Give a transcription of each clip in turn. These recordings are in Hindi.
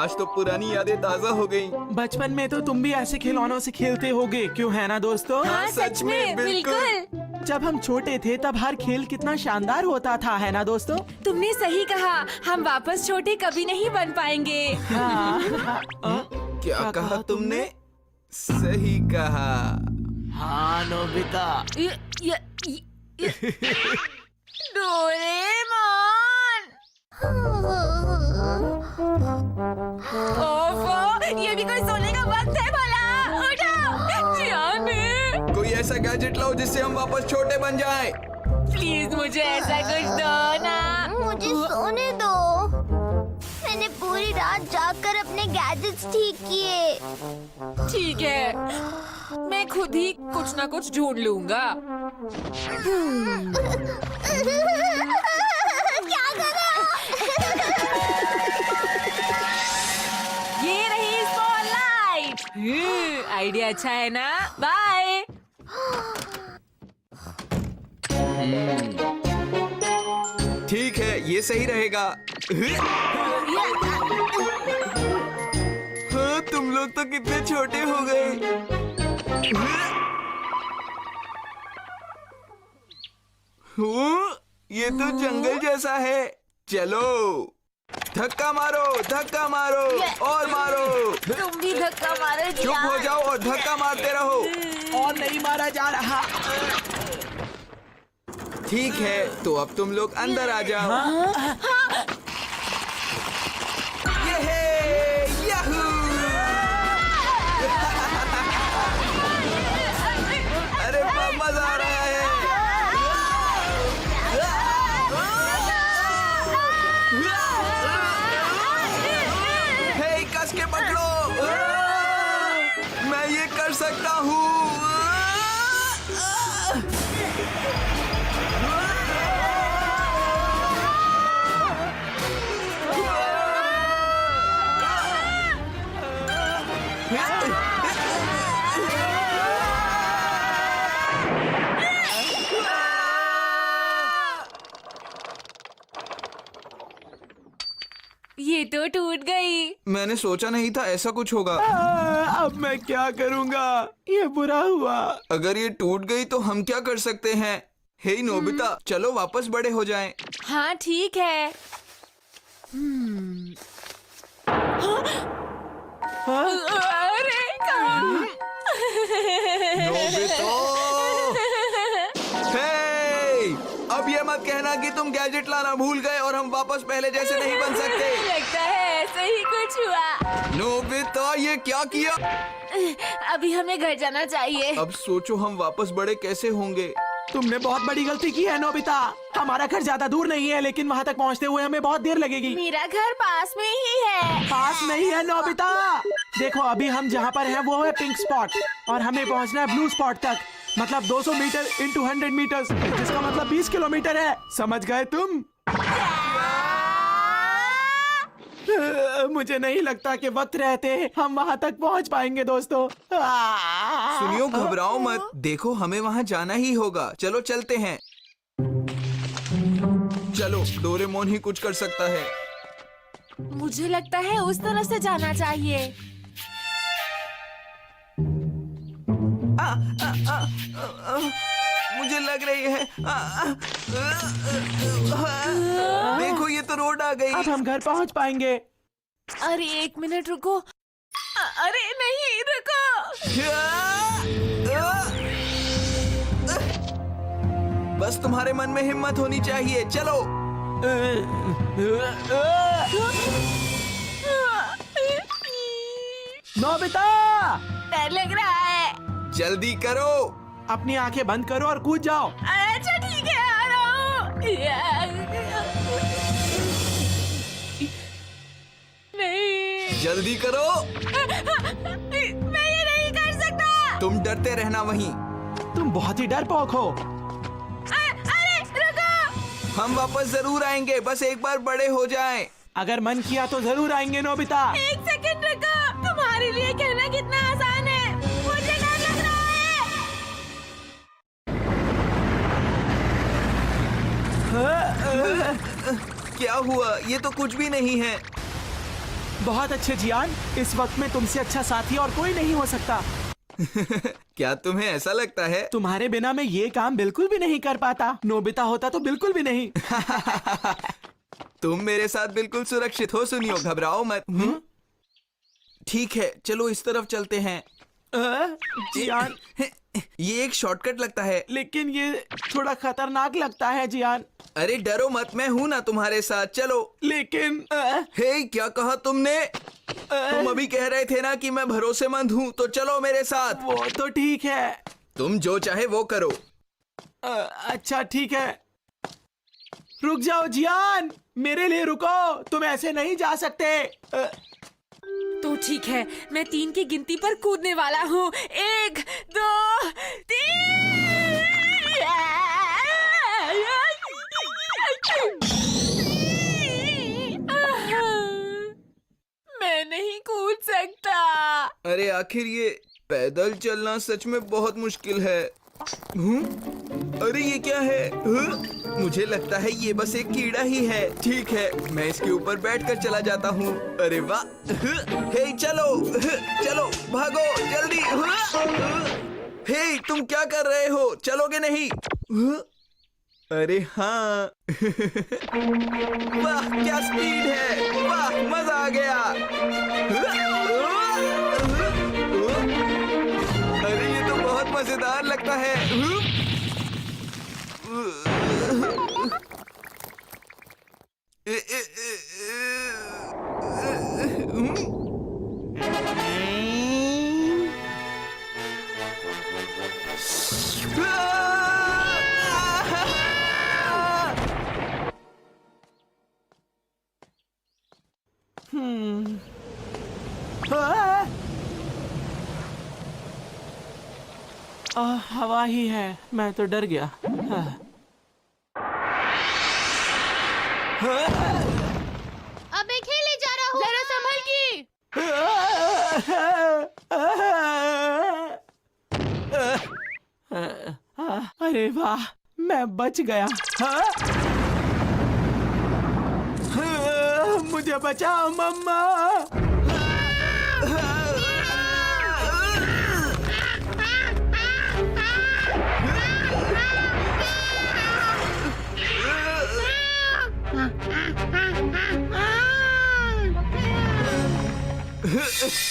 आज तो पुरानी यादें ताज़ा हो गई। बचपन में तो तुम भी ऐसे खिलौनों से खेलते होगे, क्यों है ना दोस्तों? हाँ सच में बिल्कुल। जब हम छोटे थे तब हर खेल कितना शानदार होता था, है ना दोस्तों? तुमने सही कहा, हम वापस छोटे कभी नहीं बन पाएंगे। हाँ। क्या कहा तुमने? सही कहा। हाँ नोबिता। डोरेमोन। ओफो, ये भी कोई सोने का वक्त है भला? उठो, जियान। कोई ऐसा गैजेट लाओ जिससे हम वापस छोटे बन जाएं। प्लीज मुझे ऐसा कुछ दो ना। मुझे सोने दो। मैंने पूरी रात जागकर अपने गैजेट्स ठीक किए। ठीक है, मैं खुद ही कुछ ना कुछ ढूंढ लूंगा। क्या कर रहे हो? ये रही स्पॉटलाइट। आइडिया अच्छा है ना? बाय। ठीक है, ये सही रहेगा। हाँ, तुम लोग तो कितने छोटे हो गए। ये तो जंगल जैसा है। चलो, धक्का मारो और मारो। तुम भी धक्का मारो। चुप हो जाओ और धक्का मारते रहो। और नहीं मारा जा रहा। ठीक है, तो अब तुम लोग अंदर आ जाओ। याहू! अरे मजा आ रहा है। हे, कस के पकड़ो। मैं ये कर सकता हूँ। ये तो टूट गई। मैंने सोचा नहीं था ऐसा कुछ होगा। अब मैं क्या करूँगा? ये बुरा हुआ। अगर ये टूट गई तो हम क्या कर सकते हैं? हे नोबिता, चलो वापस बड़े हो जाएं। हाँ ठीक है। अरे कहाँ? नोबिता! हे! अब ये मत कहना कि तुम गैजेट लाना भूल गए और हम वापस पहले जैसे नहीं बन सकते। लगता है ऐसा ही कुछ हुआ। नोबिता, ये क्या किया? अभी हमें घर जाना चाहिए। अब सोचो हम वापस बड़े कैसे होंगे। तुमने बहुत बड़ी गलती की है नोबिता। हमारा घर ज्यादा दूर नहीं है, लेकिन वहाँ तक पहुँचते हुए हमें बहुत देर लगेगी। मेरा घर पास में ही है। पास में ही है नोबिता। देखो, अभी हम जहाँ पर हैं वो है पिंक स्पॉट और हमें पहुँचना है ब्लू स्पॉट तक। मतलब 200 मीटर इंटू 100 मीटर्स, जिसका मतलब 20 किलोमीटर है। समझ गए तुम? मुझे नहीं लगता कि वक्त रहते हम वहाँ तक पहुँच पाएंगे दोस्तों। सुनियो, घबराओ मत। देखो, हमें वहाँ जाना ही होगा। चलो चलते हैं। चलो, डोरेमोन ही कुछ कर सकता है। मुझे लगता है उस तरफ से जाना चाहिए। मुझे लग रही है। देखो, ये तो रोड आ गई। अब हम घर पहुँच पाएंगे। अरे एक मिनट रुको। अरे नहीं, रुको। बस तुम्हारे मन में हिम्मत होनी चाहिए। चलो। नोबिता, डर लग रहा है। जल्दी करो। अपनी आंखें बंद करो और कूद जाओ। अच्छा ठीक है, आ रहा हूँ। नहीं, जल्दी करो। मैं ये नहीं कर सकता। तुम डरते रहना वहीं। तुम बहुत ही डरपोक हो। अरे रुको। हम वापस जरूर आएंगे, बस एक बार बड़े हो जाएं। अगर मन किया तो जरूर आएंगे नोबिता। एक सेकंड रुको। तुम्हारे लिए कहना कितना आसान है। मुझे डर लग रहा है। क्या हुआ? ये तो कुछ भी नहीं है। बहुत अच्छे जियान, इस वक्त में तुमसे अच्छा साथी और कोई नहीं हो सकता। क्या तुम्हें ऐसा लगता है? तुम्हारे बिना मैं ये काम बिल्कुल भी नहीं कर पाता। नोबिता होता तो बिल्कुल भी नहीं। तुम मेरे साथ बिल्कुल सुरक्षित हो सुनियो, घबराओ मत। ठीक है, चलो इस तरफ चलते हैं। जियान, ये एक शॉर्टकट लगता है। लेकिन ये थोड़ा खतरनाक लगता है जियान। अरे डरो मत, मैं हूं ना तुम्हारे साथ, चलो। लेकिन हे, क्या कहा तुमने? तुम अभी कह रहे थे ना कि मैं भरोसेमंद हूँ, तो चलो मेरे साथ। वो तो ठीक है। तुम जो चाहे वो करो। अच्छा ठीक है। रुक जाओ जियान, मेरे लिए रुको, तुम ऐसे नहीं जा सकते। तो ठीक है, मैं 3 की गिनती पर कूदने वाला हूँ। 1, 2, 3। मैं नहीं कूद सकता। अरे आखिर ये पैदल चलना सच में बहुत मुश्किल है। अरे ये क्या है? मुझे लगता है ये बस एक कीड़ा ही है। ठीक है, मैं इसके ऊपर बैठकर चला जाता हूँ। अरे वाह! हे चलो, चलो भागो जल्दी। हे, तुम क्या कर रहे हो? चलोगे नहीं? अरे हाँ। वाह क्या स्पीड है! वाह, मजा आ गया। अरे ये तो बहुत मजेदार लगता है। हवा ही है, मैं तो डर गया। अबे खेले जा रहा हूँ, जरा संभल के। अरे वाह, मैं बच गया। मुझे बचाओ मम्मा।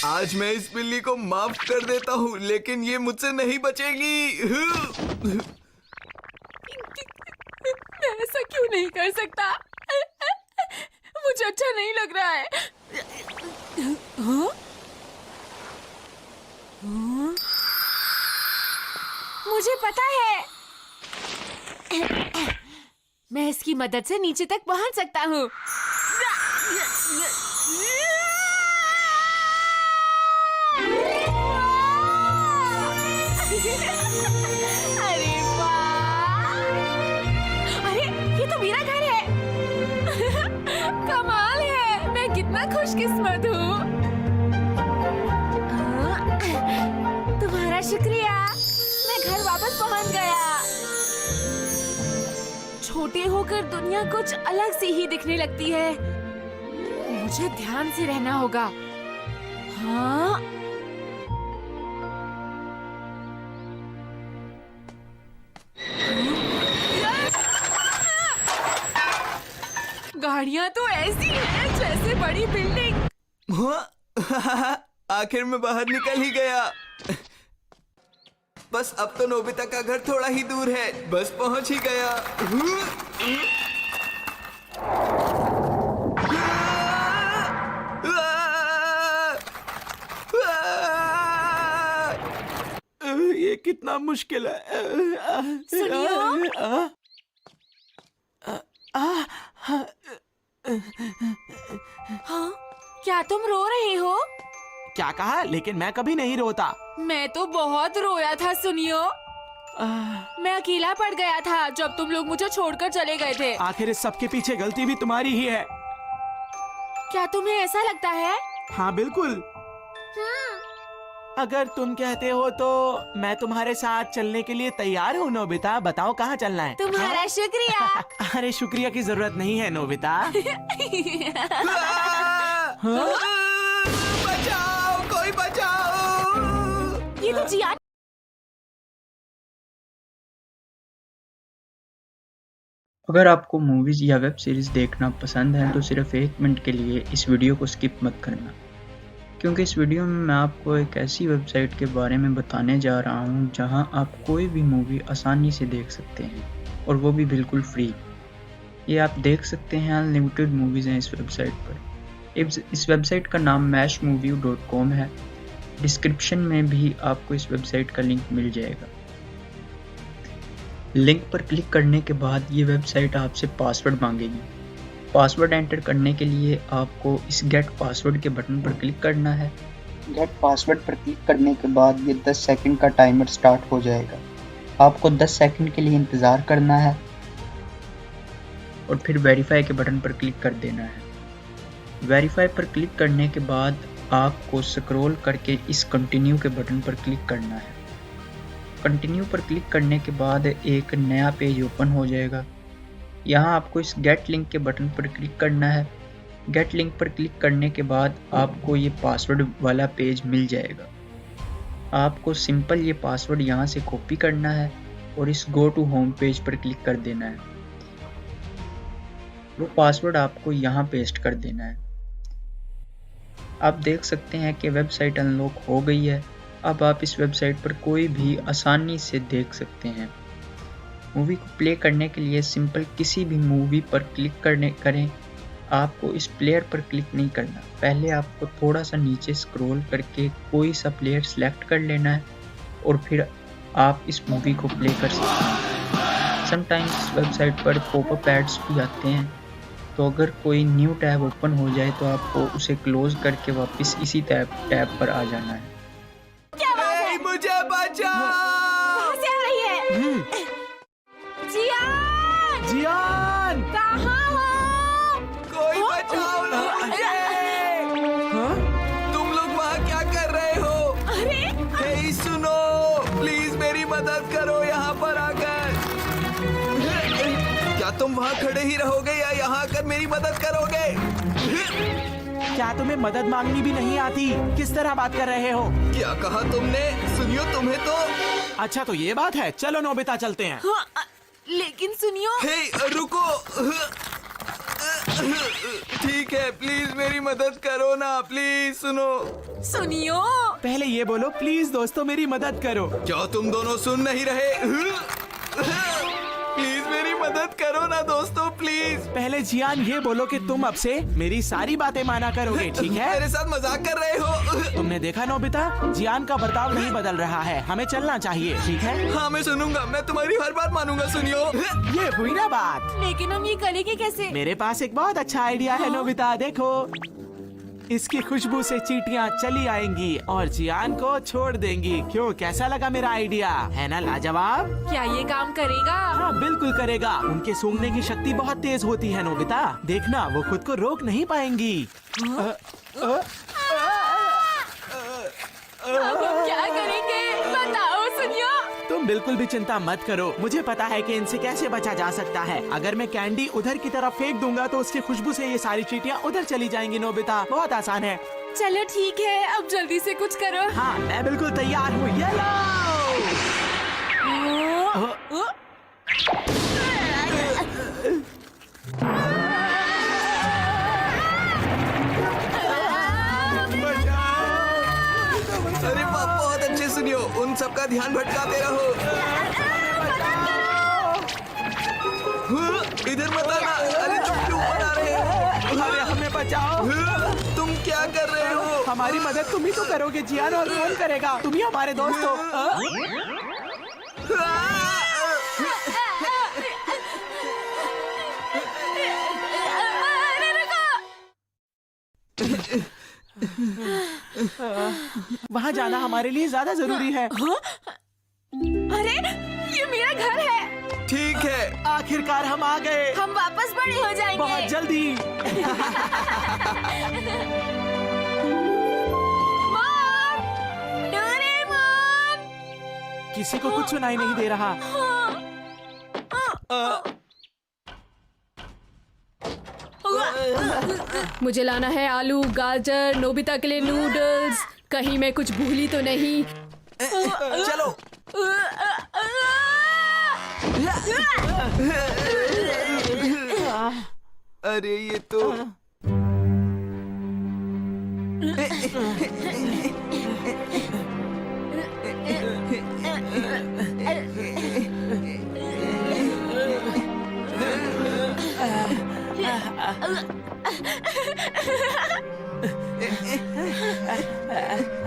आज मैं इस बिल्ली को माफ कर देता हूँ, लेकिन ये मुझसे नहीं बचेगी। मैं ऐसा क्यों नहीं कर सकता? मुझे अच्छा नहीं लग रहा है। हाँ? हाँ? मुझे पता है, मैं इसकी मदद से नीचे तक पहुंच सकता हूँ। अरे वाह! अरे ये तो मेरा घर है। कमाल है, मैं कितना खुशकिस्मत हूँ। तुम्हारा शुक्रिया, मैं घर वापस पहुँच गया। छोटे होकर दुनिया कुछ अलग सी ही दिखने लगती है। मुझे ध्यान से रहना होगा। हाँ? गाड़ियाँ तो ऐसी हैं जैसे बड़ी बिल्डिंग। आखिर में बाहर निकल ही गया। बस अब तो नोबिता का घर थोड़ा ही दूर है, बस पहुंच ही गया। ये कितना मुश्किल है। सुनियो? हाँ? क्या तुम रो रहे हो? क्या कहा? लेकिन मैं कभी नहीं रोता। मैं तो बहुत रोया था सुनियो। मैं अकेला पड़ गया था जब तुम लोग मुझे छोड़कर चले गए थे। आखिर इस सब के पीछे गलती भी तुम्हारी ही है। क्या तुम्हें ऐसा लगता है? हाँ बिल्कुल। अगर तुम कहते हो तो मैं तुम्हारे साथ चलने के लिए तैयार हूँ नोबिता। बताओ कहाँ चलना है? तुम्हारा शुक्रिया। अरे शुक्रिया की जरूरत नहीं है नोबिता। हाँ? जियान अगर आपको मूवीज़ या वेब सीरीज़ देखना पसंद है तो सिर्फ 1 मिनट के लिए इस वीडियो को स्किप मत करना, क्योंकि इस वीडियो में मैं आपको एक ऐसी वेबसाइट के बारे में बताने जा रहा हूँ जहाँ आप कोई भी मूवी आसानी से देख सकते हैं और वो भी बिल्कुल फ्री। ये आप देख सकते हैं अनलिमिटेड मूवीज़ हैं इस वेबसाइट पर। इस वेबसाइट का नाम mashmovie.com है। डिस्क्रिप्शन में भी आपको इस वेबसाइट का लिंक मिल जाएगा। लिंक पर क्लिक करने के बाद ये वेबसाइट आपसे पासवर्ड मांगेगी। पासवर्ड एंटर करने के लिए आपको इस गेट पासवर्ड के बटन पर क्लिक करना है। गेट पासवर्ड पर क्लिक करने के बाद ये 10 सेकंड का टाइमर स्टार्ट हो जाएगा। आपको 10 सेकंड के लिए इंतज़ार करना है और फिर वेरीफाई के बटन पर क्लिक कर देना है। वेरीफाई पर क्लिक करने के बाद आपको स्क्रॉल करके इस कंटिन्यू के बटन पर क्लिक करना है। कंटिन्यू पर क्लिक करने के बाद एक नया पेज ओपन हो जाएगा। यहाँ आपको इस गेट लिंक के बटन पर क्लिक करना है। गेट लिंक पर क्लिक करने के बाद आपको ये पासवर्ड वाला पेज मिल जाएगा। आपको सिंपल ये पासवर्ड यहाँ से कॉपी करना है और इस गो टू होम पेज पर क्लिक कर देना है। वो पासवर्ड आपको यहाँ पेस्ट कर देना है। आप देख सकते हैं कि वेबसाइट अनलॉक हो गई है। अब आप इस वेबसाइट पर कोई भी आसानी से देख सकते हैं। मूवी को प्ले करने के लिए सिंपल किसी भी मूवी पर क्लिक करें। आपको इस प्लेयर पर क्लिक नहीं करना, पहले आपको थोड़ा सा नीचे स्क्रॉल करके कोई सा प्लेयर सेलेक्ट कर लेना है और फिर आप इस मूवी को प्ले कर सकते हैं। समटाइम्स इस वेबसाइट पर पॉपअप एड्स भी आते हैं, तो अगर कोई न्यू टैब ओपन हो जाए तो आपको उसे क्लोज करके वापस इसी टैब पर आ जाना है। ए, मुझे बचाओ! कहाँ से आ रही है? जियान जियान! कहाँ हो? कोई बचाओ ना मुझे! हाँ? तुम लोग वहाँ क्या कर रहे हो? अरे हे सुनो, प्लीज मेरी मदद करो यहाँ पर आकर। क्या तुम वहाँ खड़े ही रहोगे या यहाँ आकर मेरी मदद करोगे? क्या तुम्हें मदद मांगनी भी नहीं आती? किस तरह बात कर रहे हो? क्या कहा तुमने? सुनियो, तुम्हें तो अच्छा तो ये बात है, चलो नोबिता चलते हैं। हाँ, लेकिन सुनियो हे रुको। ठीक है, प्लीज मेरी मदद करो ना, प्लीज सुनो। सुनियो पहले ये बोलो प्लीज दोस्तों मेरी मदद करो। क्या तुम दोनों सुन नहीं रहे? प्लीज मेरी मदद करो ना दोस्तों, प्लीज। पहले जियान ये बोलो कि तुम अब से मेरी सारी बातें माना करोगे, ठीक है? मेरे साथ मजाक कर रहे हो? तुमने देखा नोबिता, जियान का बर्ताव नहीं बदल रहा है, हमें चलना चाहिए, ठीक है? हाँ मैं सुनूंगा, मैं तुम्हारी हर बात मानूंगा। सुनियो, ये हुई ना बात। लेकिन हम ये करेंगे कैसे? मेरे पास एक बहुत अच्छा आइडिया है नोबिता, देखो इसकी खुशबू से चींटियां चली आएंगी और जियान को छोड़ देंगी। क्यों, कैसा लगा मेरा आइडिया? है ना लाजवाब? क्या ये काम करेगा? हाँ बिल्कुल करेगा। उनके सूंघने की शक्ति बहुत तेज होती है नोबिता, देखना वो खुद को रोक नहीं पाएंगी। अब हम क्या करेंगे? बताओ सुनियो। तुम बिल्कुल भी चिंता मत करो, मुझे पता है कि इनसे कैसे बचा जा सकता है। अगर मैं कैंडी उधर की तरफ फेंक दूंगा तो उसकी खुशबू से ये सारी चींटियां उधर चली जाएंगी नोबिता, बहुत आसान है। चलो ठीक है, अब जल्दी से कुछ करो। हाँ मैं बिल्कुल तैयार हूँ, ये लो। अरे बहुत अच्छे। सुनियो, उन सबका ध्यान भटकाते रहो। इधर मत आना। अरे तुम क्यों आ रहे हो? अरे हमें बचाओ। तुम क्या कर रहे हो? हमारी मदद तुम ही तो करोगे जियान, और कौन करेगा? तुम ही हमारे दोस्त हो। अरे रुको। वहाँ जाना हमारे लिए ज्यादा जरूरी है। अरे ये मेरा घर है। ठीक है, आखिरकार हम आ गए, हम वापस बड़े हो जाएंगे। बहुत जल्दी। Mom, Doraemon. किसी को कुछ सुनाई नहीं दे रहा। मुझे लाना है आलू, गाजर, नोबिता के लिए नूडल्स। कहीं मैं कुछ भूली तो नहीं? चलो। अरे ये तो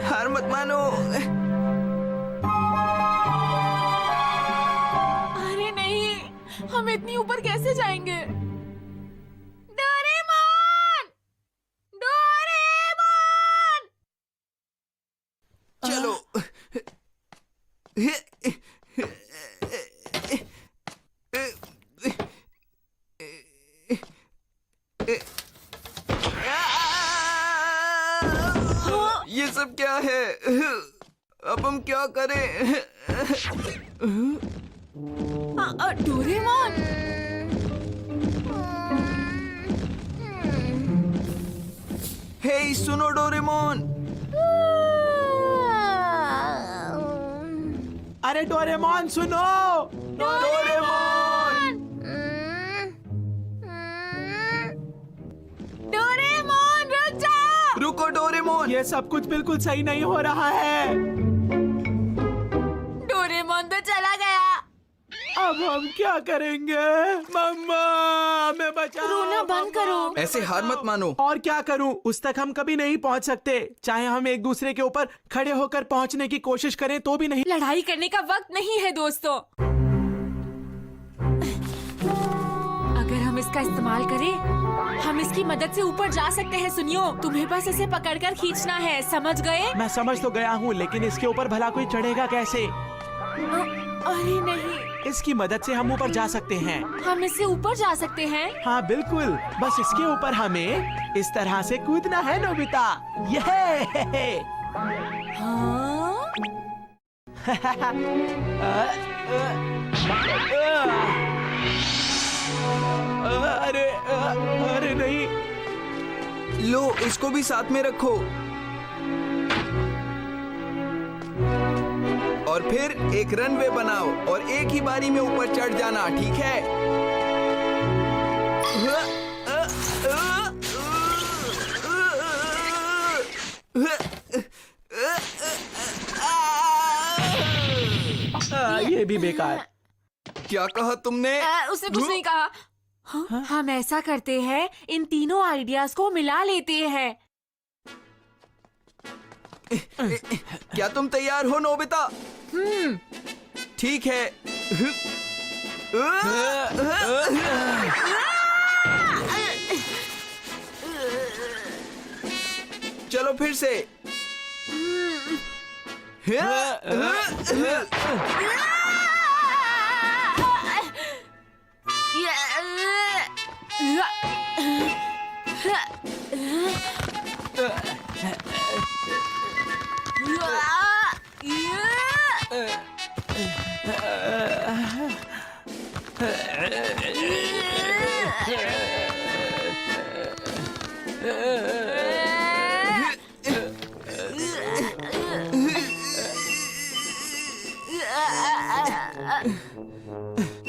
हार मत मानो। अरे नहीं, हम इतनी ऊपर कैसे जाएंगे? डोरेमोन! डोरेमोन! चलो। ये सब क्या है? अब हम क्या करें? डोरेमोन! हे सुनो डोरेमोन। अरे डोरेमोन सुनो। डोरेमोन! डोरेमोन रुक जाओ! रुको डोरेमोन। ये सब कुछ बिल्कुल सही नहीं हो रहा है। डोरेमोन तो चला गया। अब हम क्या करेंगे? मम्मा हमें बचाओ। रोना बंद करो। ऐसे हार मत मानो। और क्या करूं? उस तक हम कभी नहीं पहुंच सकते। चाहे हम एक दूसरे के ऊपर खड़े होकर पहुंचने की कोशिश करें तो भी नहीं। लड़ाई करने का वक्त नहीं है दोस्तों। अगर हम इसका इस्तेमाल करें, हम इसकी मदद से ऊपर जा सकते हैं। सुनियो, तुम्हें बस इसे पकड़कर खींचना है, समझ गए? मैं समझ तो गया हूँ, लेकिन इसके ऊपर भला कोई चढ़ेगा कैसे? अरे नहीं, इसकी मदद से हम ऊपर जा सकते हैं। हम इससे ऊपर जा सकते हैं। हाँ बिल्कुल, बस इसके ऊपर हमें इस तरह से कूदना है नोबिता। ये हाँ? अरे नहीं। लो इसको भी साथ में रखो और फिर एक रनवे बनाओ और एक ही बारी में ऊपर चढ़ जाना, ठीक है? ये भी बेकार। क्या कहा तुमने? उसने कुछ नहीं कहा। हाँ? हम ऐसा करते हैं, इन तीनों आइडियाज को मिला लेते हैं। क्या तुम तैयार हो नोबिता? ठीक है। चलो फिर से।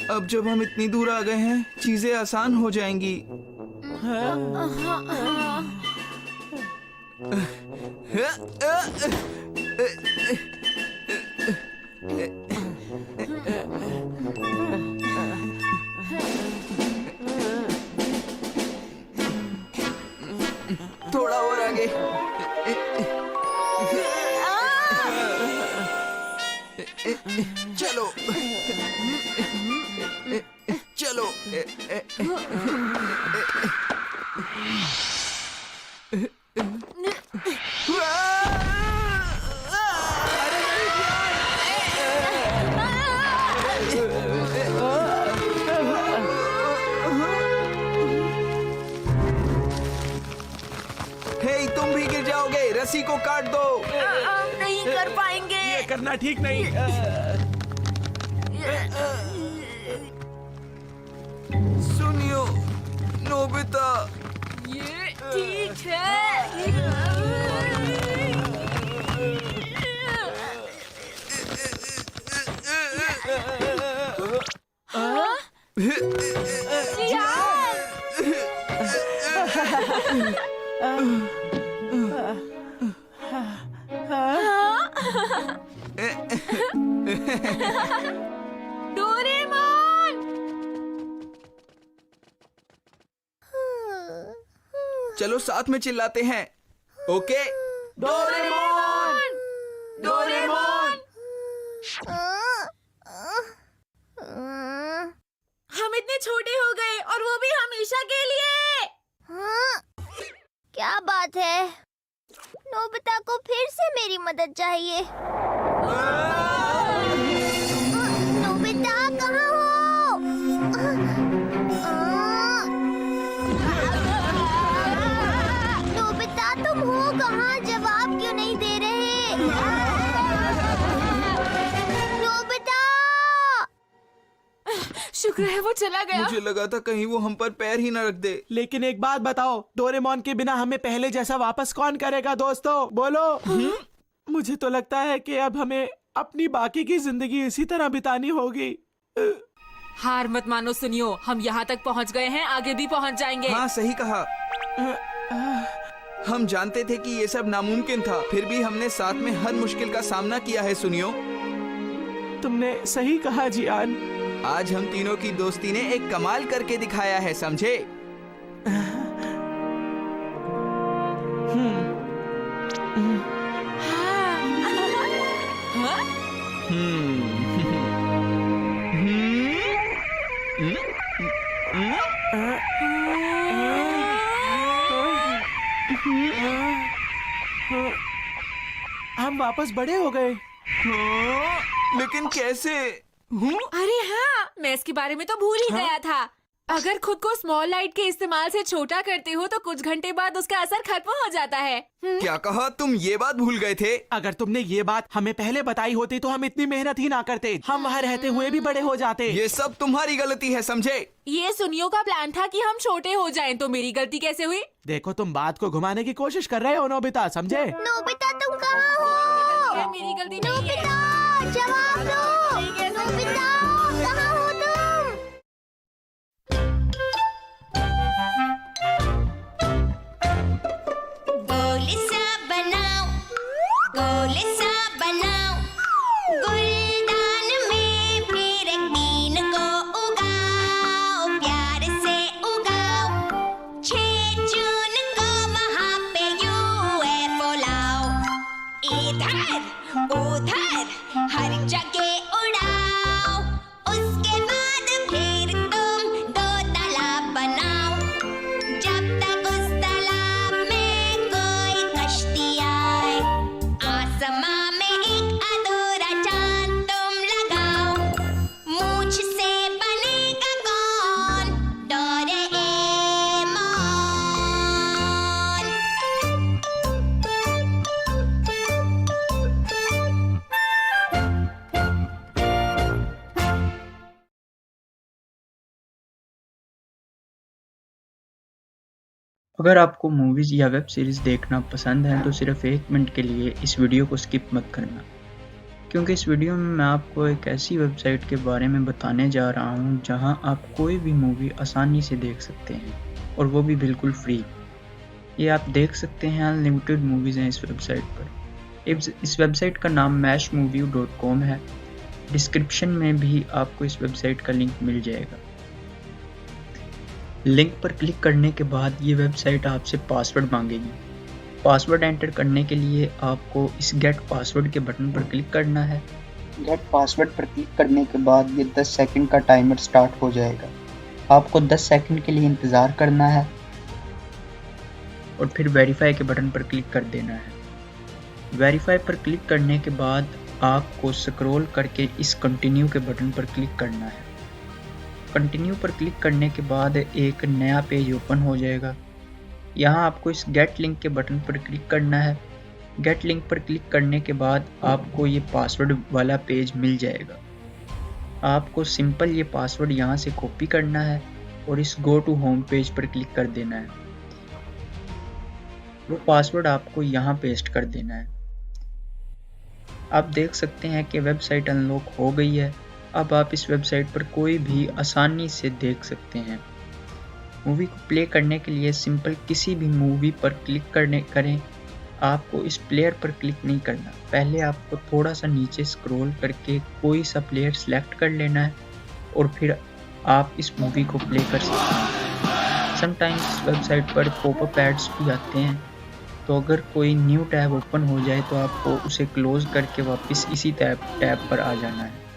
अब जब हम इतनी दूर आ गए हैं, चीजें आसान हो जाएंगी। थोड़ा और आगे। चलो चलो। हे तुम भी गिर जाओगे, रस्सी को काट दो। नहीं कर पाएंगे। ये करना ठीक नहीं। सुनियो नोबिता, ये ठीक है। डोरेमोन! चलो साथ में चिल्लाते हैं। ओके। डोरेमोन! डोरेमोन! हम इतने छोटे हो गए और वो भी हमेशा के लिए। हाँ, क्या बात है? नोबिता को फिर से मेरी मदद चाहिए। नोबिता कहाँ हो? नोबिता तुम हो कहाँ? जवाब क्यों नहीं दे रहे? नोबिता! शुक्र है वो चला गया। मुझे लगा था कहीं वो हम पर पैर ही न रख दे। लेकिन एक बात बताओ, डोरेमोन के बिना हमें पहले जैसा वापस कौन करेगा दोस्तों? बोलो। मुझे तो लगता है कि अब हमें अपनी बाकी की जिंदगी इसी तरह बितानी होगी। हार मत मानो सुनियो, हम यहाँ तक पहुँच गए हैं, आगे भी पहुँच जाएंगे। हाँ सही कहा। हम जानते थे कि ये सब नामुमकिन था, फिर भी हमने साथ में हर मुश्किल का सामना किया है सुनियो। तुमने सही कहा जियान। आज हम तीनों की दोस्ती ने एक कमाल करके दिखाया है, समझे? हम वापस बड़े हो गए। लेकिन कैसे? अरे हाँ, मैं इसके बारे में तो भूल ही गया था। अगर खुद को स्मॉल लाइट के इस्तेमाल से छोटा करते हो तो कुछ घंटे बाद उसका असर खत्म हो जाता है। क्या कहा? तुम ये बात भूल गए थे? अगर तुमने ये बात हमें पहले बताई होती तो हम इतनी मेहनत ही ना करते, हम वहाँ रहते हुए भी बड़े हो जाते। ये सब तुम्हारी गलती है, समझे? ये सुनियो का प्लान था कि हम छोटे हो जाएं, तो मेरी गलती कैसे हुई? देखो तुम बात को घुमाने की कोशिश कर रहे हो नोबिता, समझे? नोबिता तुम कहाँ हो? ये मेरी गलती नहीं है। नोबिता जवाब दो। नोबिता कहाँ हो तुम? गोल सा बनाओ, गोल सा बनाओ, गुलदान में फिर एक बीन को उगाओ, प्यार से उगाओ, 6 जून को वहाँ पे UFO लाओ, इधर उधर हर जगह उड़ाओ, उसके बाद फिर तुम 2 तालाब बनाओ, जब तक उस तालाब में कोई कश्ती आए, आसमां में एक अधूरा चांद तुम लगाओ, मूंछ से बनेगा कौन? डोरेमोन। अगर आपको मूवीज़ या वेब सीरीज़ देखना पसंद है तो सिर्फ 1 मिनट के लिए इस वीडियो को स्किप मत करना, क्योंकि इस वीडियो में मैं आपको एक ऐसी वेबसाइट के बारे में बताने जा रहा हूँ जहाँ आप कोई भी मूवी आसानी से देख सकते हैं और वो भी बिल्कुल फ्री। ये आप देख सकते हैं, अनलिमिटेड मूवीज़ हैं इस वेबसाइट पर। इस वेबसाइट का नाम mashmovie.com है। डिस्क्रिप्शन में भी आपको इस वेबसाइट का लिंक मिल जाएगा। लिंक पर क्लिक करने के बाद ये वेबसाइट आपसे पासवर्ड मांगेगी। पासवर्ड एंटर करने के लिए आपको इस गेट पासवर्ड के बटन पर क्लिक करना है। गेट पासवर्ड पर क्लिक करने के बाद ये 10 सेकंड का टाइमर स्टार्ट हो जाएगा। आपको 10 सेकंड के लिए इंतज़ार करना है और फिर वेरीफाई के बटन पर क्लिक कर देना है। वेरीफाई पर क्लिक करने के बाद आपको स्क्रॉल करके इस कंटिन्यू के बटन पर क्लिक करना है। कंटिन्यू पर क्लिक करने के बाद एक नया पेज ओपन हो जाएगा। यहाँ आपको इस गेट लिंक के बटन पर क्लिक करना है। गेट लिंक पर क्लिक करने के बाद आपको ये पासवर्ड वाला पेज मिल जाएगा। आपको सिंपल ये पासवर्ड यहाँ से कॉपी करना है और इस गो टू होम पेज पर क्लिक कर देना है। वो पासवर्ड आपको यहाँ पेस्ट कर देना है। आप देख सकते हैं कि वेबसाइट अनलॉक हो गई है अब आप इस वेबसाइट पर कोई भी आसानी से देख सकते हैं। मूवी को प्ले करने के लिए सिंपल किसी भी मूवी पर क्लिक करें। आपको इस प्लेयर पर क्लिक नहीं करना, पहले आपको थोड़ा सा नीचे स्क्रॉल करके कोई सा प्लेयर सिलेक्ट कर लेना है और फिर आप इस मूवी को प्ले कर सकते हैं। समटाइम्स इस वेबसाइट पर पॉपअप एड्स भी आते हैं, तो अगर कोई न्यू टैब ओपन हो जाए तो आपको उसे क्लोज करके वापस इसी टैब पर आ जाना है।